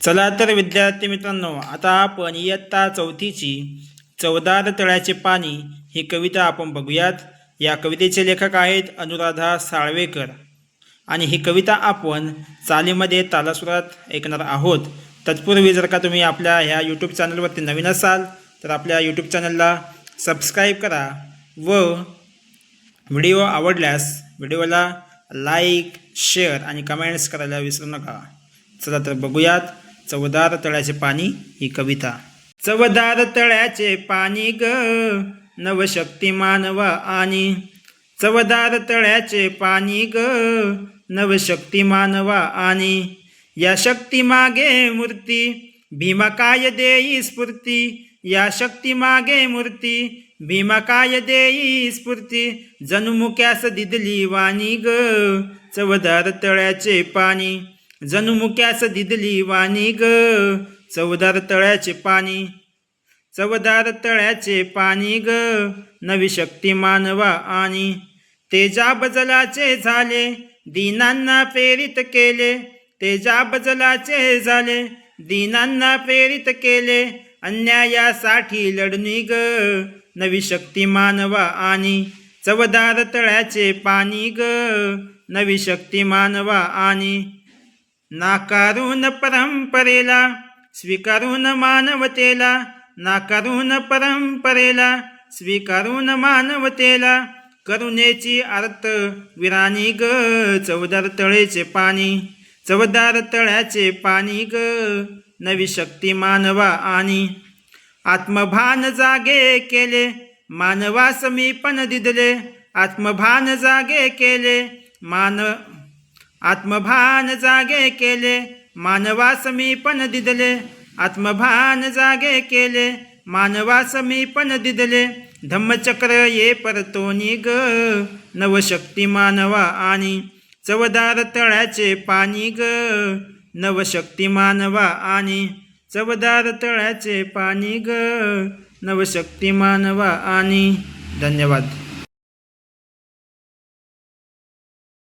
चला तर विद्यार्थी मित्रांनो, आता आपण इयत्ता चौथीची चवदार तळ्याचे पाणी ही कविता आपण बघूयात। या कवितेचे लेखक आहेत अनुराधा साळवेकर आणि ही कविता आपण चालीमध्ये तालासुरात ऐकणार आहोत। तत्पूर्वी जर का तुम्ही आपल्या ह्या यूट्यूब चॅनलवरती नवीन असाल तर आपल्या यूट्यूब चॅनलला सबस्क्राईब करा व व्हिडिओ आवडल्यास व्हिडिओला लाईक, शेअर आणि कमेंट्स करायला विसरू नका। चला तर बघूयात चवदार तळ्याचे पाणी ही कविता। चवदार तळ्याचे पाणी ग नवशक्तिमान वा आणि, चवदार तळ्याचे पाणी ग नवशक्तिमान वा आणि, या शक्ती मागे मूर्ती भीमा काय देई स्फूर्ती, या शक्ती मागे मूर्ती भीमा काय देई स्फूर्ती, जणू मुक्यास दिदली वाणी ग चवदार तळ्याचे पाणी, जणू मुक्यास दिदली वाणी ग चवदार तळ्याचे पाणी, चवदार तळ्याचे पाणी ग नवी शक्ती मानवा आणि, तेजा बजलाचे झाले दीनांना प्रेरित केले, तेजा बजलाचे झाले दीनांना प्रेरित केले, अन्यायासाठी लढणी ग नवी शक्ती मानवा आणि, चवदार तळ्याचे पाणी ग नवी शक्ती मानवा आणि, नाकारून परंपरेला स्वीकारून मानवतेला, नाकारून परंपरेला स्वीकारून मानवतेला, करुणेची अर्थ विराणी ग चवदार तळ्याचे पाणी, चवदार तळ्याचे पाणी ग नवी शक्ती मानवा आणि, आत्मभान जागे केले मानवा समीपन दिदले, आत्मभान जागे केले आत्मभान जागे केले मानवा समीपन दिदले, आत्मभान जागे केले मानवा समीपन दिदले, धम्मचक्र ये परतोनी ग नवशक्ती मानवा आणि, चवदार तळ्याचे पाणी ग नवशक्ती मानवा आणि, चवदार तळ्याचे पाणी ग नवशक्ती मानवा आणि। धन्यवाद।